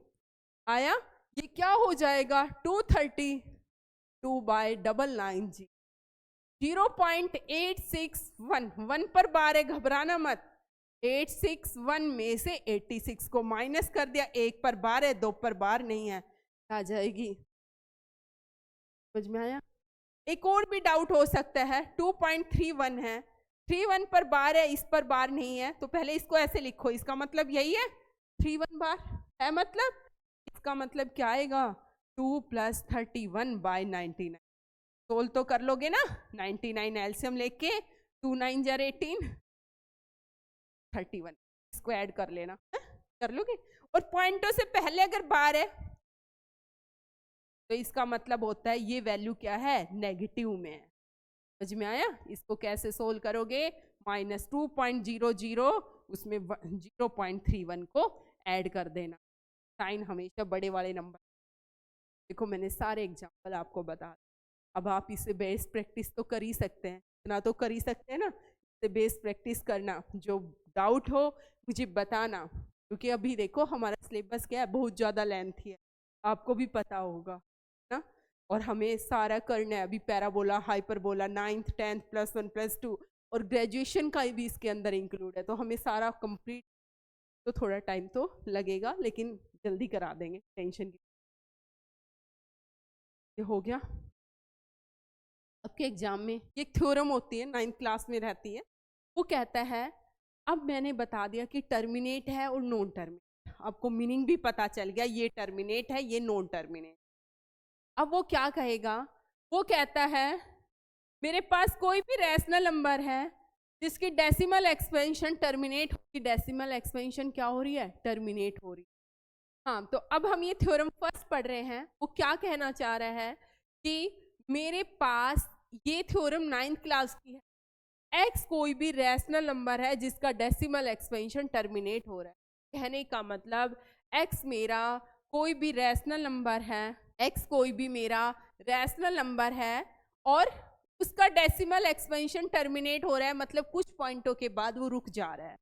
आया, ये क्या हो जाएगा 232 2/99 जी, 0.861, 1 पर बार है, घबराना मत, 861 में से 86 को माइनस कर दिया, 1 पर बार है 2 पर बार नहीं है, आ जाएगी। समझ में आया। एक और भी डाउट हो सकता है, 2.31 है, 31 पर बार है, इस पर बार नहीं है, तो पहले इसको ऐसे लिखो, इसका मतलब यही है 31 बार है, मतलब इसका मतलब क्या आएगा 2 + 31/99। सोल तो कर लोगे ना, 99 एलसीएम लेके 2 9 = 18, 31 इसको ऐड कर लेना, कर लोगे। और पॉइंटों से पहले अगर बार है तो इसका मतलब होता है ये वैल्यू क्या है, नेगेटिव में है। समझ में आया। इसको कैसे सोल्व करोगे, -2.00 उसमें 0.31 को ऐड कर देना, साइन हमेशा बड़े वाले नंबर। देखो मैंने सारे एग्जाम्पल आपको बता, अब आप इससे बेस प्रैक्टिस तो कर ही सकते हैं, इतना तो कर ही सकते हैं ना, इससे बेस प्रैक्टिस करना, जो डाउट हो मुझे बताना, क्योंकि अभी देखो हमारा सिलेबस क्या है, बहुत ज़्यादा लेंथी है, आपको भी पता होगा ना, और हमें सारा करना है। अभी पैराबोला, हाइपरबोला, 9th 10th +1 +2 और ग्रेजुएशन का भी इसके अंदर इंक्लूड है, तो हमें सारा कंप्लीट, तो थोड़ा टाइम तो लगेगा लेकिन जल्दी करा देंगे, टेंशन की। ये हो गया। आपके एग्जाम में एक थ्योरम होती है, 9th क्लास में रहती है, वो कहता है, अब मैंने बता दिया कि टर्मिनेट है और नॉन टर्मिनेट, आपको मीनिंग भी पता चल गया, ये टर्मिनेट है ये नॉन टर्मिनेट। अब वो क्या कहेगा, वो कहता है मेरे पास कोई भी रैशनल नंबर है जिसकी डेसिमल एक्सपेंशन टर्मिनेट होगी, डेसिमल एक्सपेंशन क्या हो रही है, टर्मिनेट हो रही है। हाँ, तो अब हम ये थ्योरम फर्स्ट पढ़ रहे हैं, वो क्या कहना चाह रहा है कि मेरे पास, ये थ्योरम 9th क्लास की है, x कोई भी रैशनल नंबर है जिसका डेसिमल एक्सपेंशन टर्मिनेट हो रहा है। कहने का मतलब x मेरा कोई भी रैशनल नंबर है, x कोई भी मेरा रैशनल नंबर है और उसका डेसिमल एक्सपेंशन टर्मिनेट हो रहा है, मतलब कुछ पॉइंटों के बाद वो रुक जा रहा है।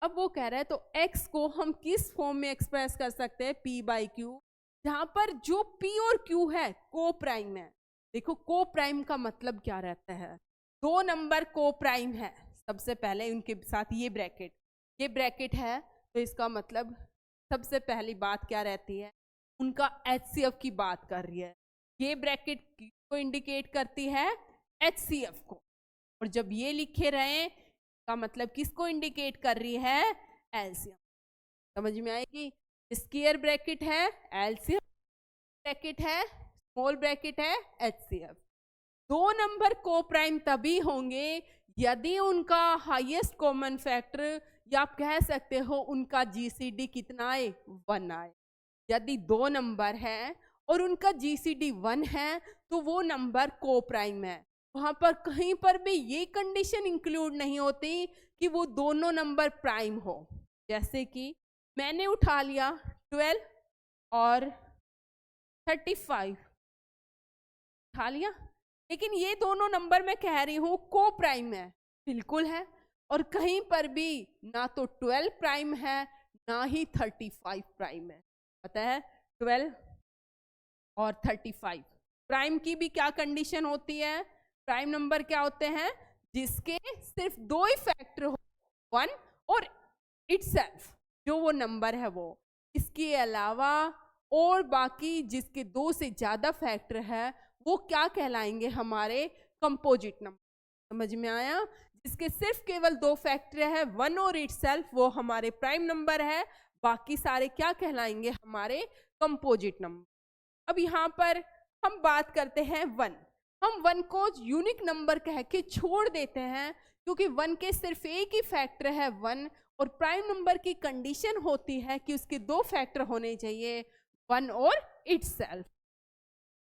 अब वो कह रहा है तो x को हम किस फॉर्म में एक्सप्रेस कर सकते हैं, p बाई क्यू, जहां पर जो p और q है को प्राइम है। देखो को प्राइम का मतलब क्या रहता है, दो नंबर को प्राइम है, सबसे पहले उनके साथ ये ब्रैकेट है, तो इसका मतलब सबसे पहली बात क्या रहती है, उनका HCF की बात कर रही है। ये ब्रैकेट को इंडिकेट करती है HCF को, और जब ये लिखे रहे का मतलब किसको इंडिकेट कर रही है, एलसीएम। समझ में आएगी, स्क्वायर ब्रैकेट है एलसीएम, ब्रैकेट है स्मॉल ब्रैकेट है HCF। दो नंबर को प्राइम तभी होंगे यदि उनका हाईएस्ट कॉमन फैक्टर, या आप कह सकते हो उनका GCD कितना आए, 1 आए। यदि दो नंबर है और उनका GCD 1 है तो वो नंबर को प्राइम है। वहां पर कहीं पर भी ये कंडीशन इंक्लूड नहीं होती कि वो दोनों नंबर प्राइम हो। जैसे कि मैंने उठा लिया 12 और 35 उठा लिया, लेकिन ये दोनों नंबर मैं कह रही हूं को प्राइम है, बिल्कुल है, और कहीं पर भी ना तो 12 प्राइम है ना ही 35 प्राइम है। पता है 12 और 35 प्राइम की भी क्या कंडीशन होती है, प्राइम नंबर क्या होते हैं, जिसके सिर्फ दो ही फैक्टर हो, 1 और इटसेल्फ, जो वो नंबर है वो, इसके अलावा और बाकी जिसके दो से ज्यादा फैक्टर है वो क्या कहलाएंगे, हमारे कंपोजिट नंबर। समझ में आया, जिसके सिर्फ केवल दो फैक्टर है 1 और इटसेल्फ, वो हमारे प्राइम नंबर है, बाकी सारे क्या कहलाएंगे, हमारे कंपोजिट नंबर। अब यहाँ पर हम बात करते हैं 1, हम 1 को यूनिक नंबर कह के छोड़ देते हैं क्योंकि 1 के सिर्फ एक ही फैक्टर है 1, और प्राइम नंबर की कंडीशन होती है कि उसके दो फैक्टर होने चाहिए 1 और इटसेल्फ।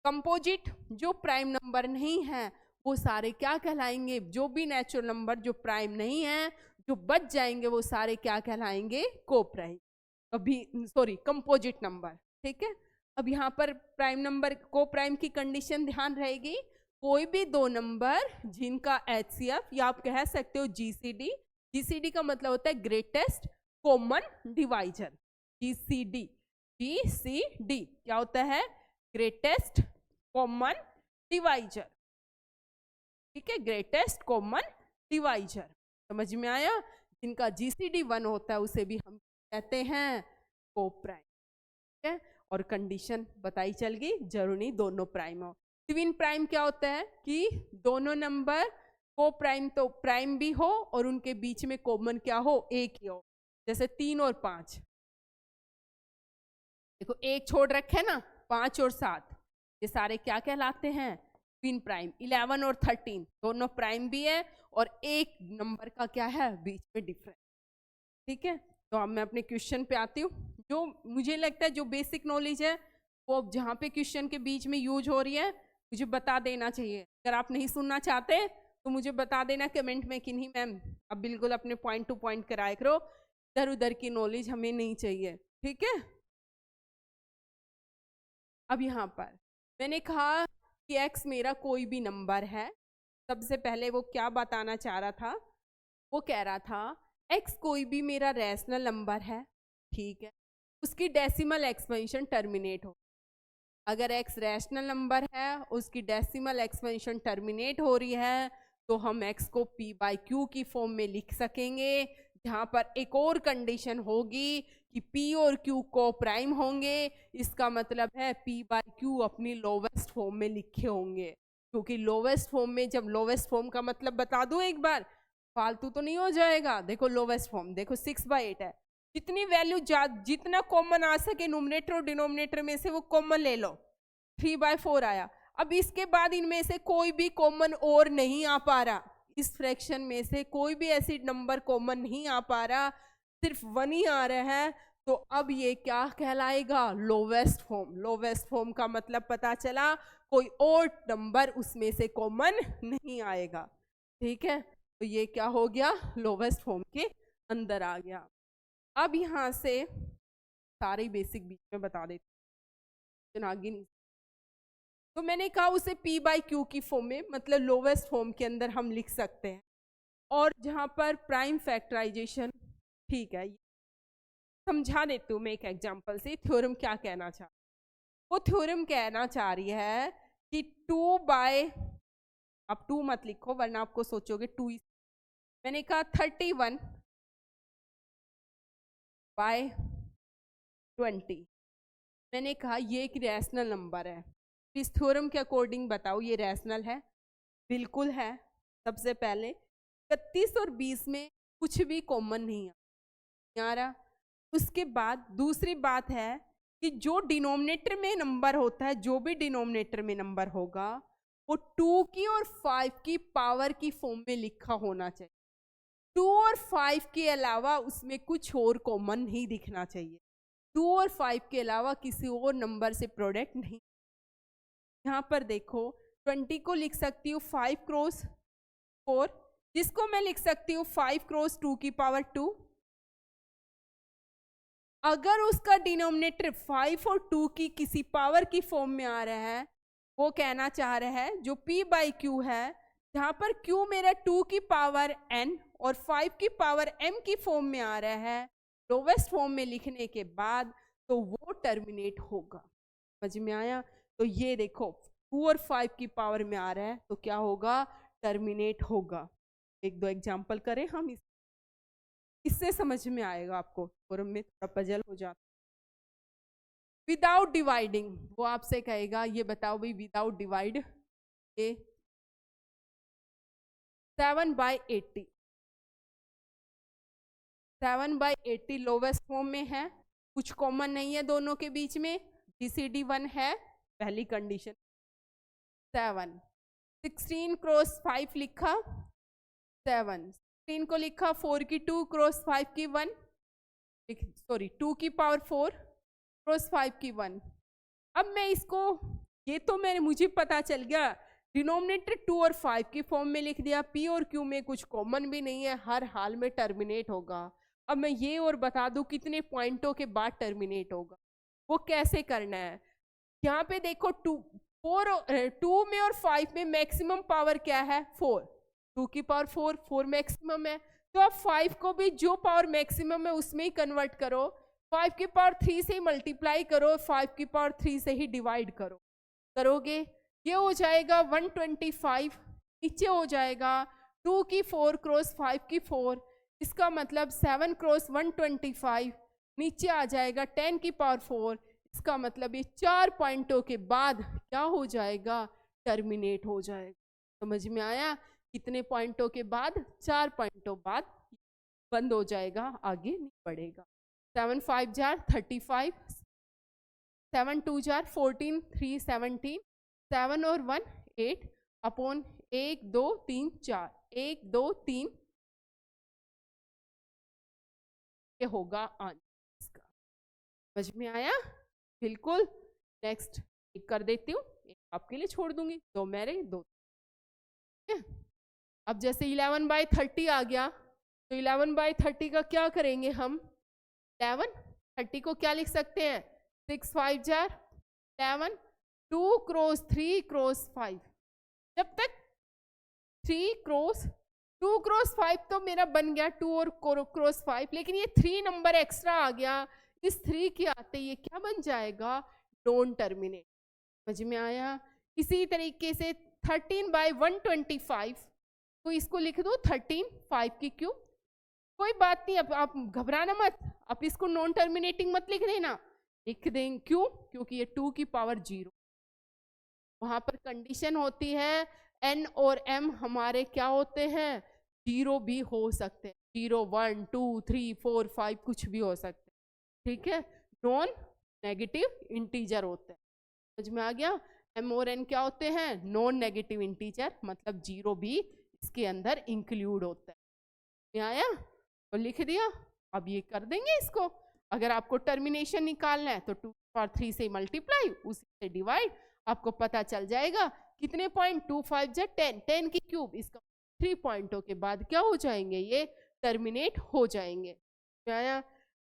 कंपोजिट जो प्राइम नंबर नहीं है वो सारे क्या कहलाएंगे, जो भी नेचुरल नंबर जो प्राइम नहीं है, जो बच जाएंगे वो सारे क्या कहलाएंगे, को प्राइम, अभी सॉरी कंपोजिट नंबर। ठीक है, अब यहाँ पर प्राइम नंबर को प्राइम की कंडीशन ध्यान रहेगी, कोई भी दो नंबर जिनका HCF या आप कह सकते हो GCD, GCD का मतलब होता है ग्रेटेस्ट कॉमन डिवाइजर, GCD क्या होता है, ग्रेटेस्ट कॉमन डिवाइजर। ठीक है, ग्रेटेस्ट कॉमन डिवाइजर, समझ में आया, जिनका GCD 1 होता है उसे भी हम कहते हैं को प्राइम। ठीक है, और कंडीशन बताई चल गई, जरूरी नहीं दोनों प्राइम हो। ट्विन प्राइम क्या होता है कि दोनों नंबर को प्राइम तो प्राइम भी हो और उनके बीच में कॉमन क्या हो, एक ही हो, जैसे 3 और 5। देखो एक छोड़ रखे ना, 5 और 7, ये सारे क्या कहलाते हैं, ट्विन प्राइम। 11 और 13 दोनों प्राइम भी है और एक नंबर का क्या है बीच में डिफरेंस। ठीक है, तो अब मैं अपने क्वेश्चन पे आती हूँ। जो मुझे लगता है जो बेसिक नॉलेज है वो जहाँ पे क्वेश्चन के बीच में यूज हो रही है मुझे बता देना चाहिए। अगर आप नहीं सुनना चाहते तो मुझे बता देना कमेंट में कि नहीं मैम अब बिल्कुल अपने पॉइंट टू पॉइंट कराया करो, इधर उधर की नॉलेज हमें नहीं चाहिए। ठीक है, अब यहाँ पर मैंने कहा कि x मेरा कोई भी नंबर है, सबसे पहले वो क्या बताना चाह रहा था, वो कह रहा था x कोई भी मेरा रैशनल नंबर है, ठीक है, उसकी डेसिमल एक्सपेंशन टर्मिनेट हो। अगर x रैशनल नंबर है उसकी डेसिमल एक्सपेंशन टर्मिनेट हो रही है तो हम x को p बाई क्यू की फॉर्म में लिख सकेंगे, जहां पर एक और कंडीशन होगी कि p और q को प्राइम होंगे। इसका मतलब है p बाई क्यू अपनी लोवेस्ट फॉर्म में लिखे होंगे, क्योंकि लोवेस्ट फॉर्म में, जब लोवेस्ट फॉर्म का मतलब बता दूं एक बार, फालतू तो नहीं हो जाएगा। देखो लोवेस्ट फॉर्म देखो 6/8 है, जितनी वैल्यू जितना कॉमन आ सके नोमिनेटर और डिनोमिनेटर में से वो कॉमन ले लो, 3/4 आया। अब इसके बाद इनमें से कोई भी कॉमन और नहीं आ पा रहा, इस फ्रैक्शन में से कोई भी ऐसी नंबर कॉमन नहीं आ पा रहा, सिर्फ 1 ही आ रहा है, तो अब ये क्या कहलाएगा, लोवेस्ट फॉर्म। लोवेस्ट फॉर्म का मतलब पता चला कोई और नंबर उसमें से कॉमन नहीं आएगा। ठीक है, तो ये क्या हो गया, लोवेस्ट फॉर्म के अंदर आ गया। अब यहाँ से सारे बेसिक बीच में बता देते आगे नहीं। तो मैंने कहा उसे P बाई क्यू की फॉर्म में, मतलब लोवेस्ट फॉर्म के अंदर हम लिख सकते हैं। और जहाँ पर प्राइम फैक्टराइजेशन, ठीक है, समझा देती हूँ मैं एक एग्जांपल से थ्योरम क्या कहना चाह, वो थ्योरम कहना चाह रही है कि 2 बाय, अब 2 मत लिखो वरना आपको सोचोगे 2, मैंने कहा 31 बाय 20, मैंने कहा ये एक रैशनल नंबर है। इस थ्योरम के अकॉर्डिंग बताओ ये रैशनल है? बिल्कुल है। सबसे पहले 31 और 20 में कुछ भी कॉमन नहीं आ रहा। उसके बाद दूसरी बात है कि जो डिनोमिनेटर में नंबर होता है, जो भी डिनोमिनेटर में नंबर होगा वो 2 की और 5 की पावर की फॉर्म में लिखा होना चाहिए। 2 और 5 के अलावा उसमें कुछ और कॉमन नहीं दिखना चाहिए। 2 और 5 के अलावा किसी और नंबर से प्रोडक्ट नहीं। यहाँ पर देखो 20 को लिख सकती हूँ 5 क्रॉस 4, जिसको मैं लिख सकती हूँ 5 क्रॉस 2 की पावर 2। अगर उसका डिनोमिनेटर 5 और 2 की किसी पावर की फॉर्म में आ रहा है, वो कहना चाह रहा है जो P बाई क्यू है, जहां पर Q मेरा 2 की पावर n और 5 की पावर m की फॉर्म में आ रहा है, लोवेस्ट फॉर्म में लिखने के बाद, तो वो टर्मिनेट होगा। समझ में आया? तो ये देखो 2 और 5 की पावर में आ रहा है तो क्या होगा, टर्मिनेट होगा। एक दो एग्जाम्पल करें हम, इससे समझ में आएगा आपको, थ्योरम में थोड़ा पजल हो जाता। विदाउट डिवाइडिंग, वो आपसे कहेगा ये बताओ भाई विदाउट डिवाइड, ये 7 बाई 80, 7 बाई 80 लोवेस्ट फॉर्म में है, कुछ कॉमन नहीं है दोनों के बीच में, जीसीडी 1 है, पहली कंडीशन। 7 16 क्रॉस 5 लिखा 7, 16 को लिखा 4 की 2 क्रॉस 5 की 1, सॉरी 2 की पावर 4 क्रॉस 5 की 1। अब मैं इसको, ये तो मुझे पता चल गया डिनोमिनेटर 2 और 5 की फॉर्म में लिख दिया, P और Q में कुछ कॉमन भी नहीं है, हर हाल में टर्मिनेट होगा। अब मैं ये और बता दूं कितने पॉइंटों के बाद टर्मिनेट होगा, वो कैसे करना है। यहाँ पे देखो 2 में और 5 में मैक्सिमम पावर क्या है, 4, 2 की पावर 4, 4 मैक्सिमम है, तो अब 5 को भी जो पावर मैक्सिमम है उसमें ही कन्वर्ट करो, 5 की पावर 3 से ही मल्टीप्लाई करो, 5 की पावर 3 से ही डिवाइड करो, करोगे ये हो जाएगा 125, नीचे हो जाएगा 2 की 4 क्रॉस 5 की 4, इसका मतलब 7 क्रॉस 125, नीचे आ जाएगा 10 की पावर 4, इसका मतलब ये 4 पॉइंटों के बाद क्या हो जाएगा, टर्मिनेट हो जाएगा। समझ में आया? कितने पॉइंटों के बाद, 4 पॉइंटों बाद बंद हो जाएगा, आगे नहीं बढ़ेगा। 7 5 जार 35, 7 2 जार 14, 3 17, 7 और 1 8 अपॉन 1 2 3 4, 1 2 3, ये होगा आंसर इसका। समझ में आया? बिल्कुल। नेक्स्ट एक कर देती हूँ, एक आपके लिए छोड़ दूंगी, 2 मेरे 2। अब जैसे 11 बाई 30 आ गया, तो 11 बाई 30 का क्या करेंगे हम, 11 30 को क्या लिख सकते हैं, 6 5 जार 11, 2 क्रॉस 3 क्रॉस 5, जब तक 3 क्रॉस 2 क्रॉस 5 तो मेरा बन गया 2 और क्रॉस 5, लेकिन ये 3 नंबर एक्स्ट्रा आ गया, इस 3 के आते ये क्या बन जाएगा, नॉन टर्मिनेट। समझ में आया? इसी तरीके से 13 बाई 125, तो इसको लिख दो 13 5 की क्यूब, कोई बात नहीं, अब आप घबराना मत, आप इसको नॉन टर्मिनेटिंग मत लिख देना, लिख देंगे क्यों, क्योंकि ये 2 की पावर 0, वहां पर कंडीशन होती है n और m हमारे क्या होते हैं, 0 भी हो सकते हैं, 0 1 2 3 4 5 कुछ भी हो सकते हैं, ठीक है, नॉन नेगेटिव इंटीजर होते हैं। समझ में आ गया? m और n क्या होते हैं, नॉन नेगेटिव इंटीजर, मतलब 0 भी इसके अंदर इंक्लूड होता है। आया? तो लिख दिया। अब ये कर देंगे इसको, अगर आपको टर्मिनेशन निकालना है तो 2 पावर 3 से मल्टीप्लाई, उसी से डिवाइड, आपको पता चल जाएगा कितने पॉइंट, 2 5 10, 10 की क्यूब, इसका 3 पॉइंटों के बाद क्या हो जाएंगे, ये टर्मिनेट हो जाएंगे।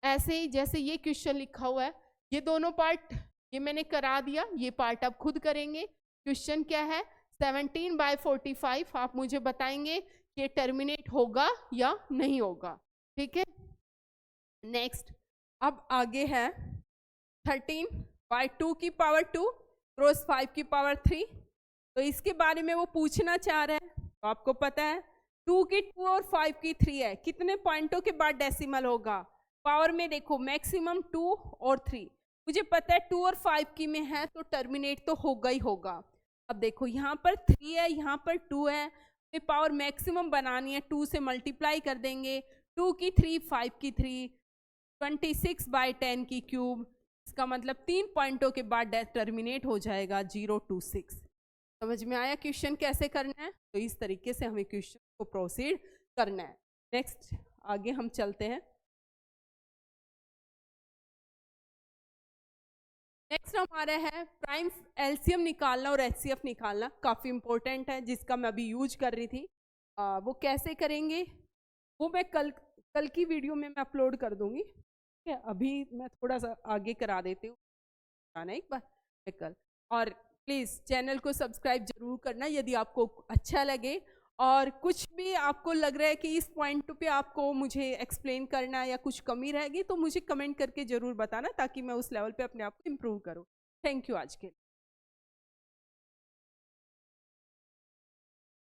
ऐसे ही जैसे ये क्वेश्चन लिखा हुआ है, ये दोनों पार्ट ये मैंने करा दिया, ये पार्ट आप खुद करेंगे। क्वेश्चन क्या है, 17/45 आप मुझे बताएंगे कि टर्मिनेट होगा या नहीं होगा। ठीक है, नेक्स्ट अब आगे है 13/2 की पावर 2 क्रॉस 5 की पावर 3। तो इसके बारे में वो पूछना चाह रहे हैं। तो आपको पता है 2 की 2 और 5 की 3 है, कितने पॉइंटों के बाद डेसिमल होगा। पावर में देखो मैक्सिमम 2 और 3, मुझे पता है 2 और 5 की में है तो टर्मिनेट तो होगा ही होगा। अब देखो यहाँ पर 3 है, यहाँ पर 2 है, तो पावर मैक्सिमम बनानी है, 2 से मल्टीप्लाई कर देंगे। 2 की 3, 5 की 3, 26/10 की क्यूब। इसका मतलब 3 पॉइंटों के बाद टर्मिनेट हो जाएगा 0 to 6। समझ में आया क्वेश्चन कैसे करना है। तो इस तरीके से हमें क्वेश्चन को प्रोसीड करना है। नेक्स्ट आगे हम चलते हैं। नेक्स्ट हमारा है प्राइम एलसीएम निकालना और एचसीएफ निकालना, काफ़ी इंपॉर्टेंट है, जिसका मैं अभी यूज कर रही थी। वो कैसे करेंगे वो मैं कल की वीडियो में मैं अपलोड कर दूंगी। ठीक है, अभी मैं थोड़ा सा आगे करा देती हूँ एक बार कल। और प्लीज़ चैनल को सब्सक्राइब जरूर करना यदि आपको अच्छा लगे, और कुछ भी आपको लग रहा है कि इस पॉइंट पे आपको मुझे एक्सप्लेन करना या कुछ कमी रहेगी तो मुझे कमेंट करके ज़रूर बताना, ताकि मैं उस लेवल पे अपने आप को इम्प्रूव करूँ। थैंक यू आज के लिए।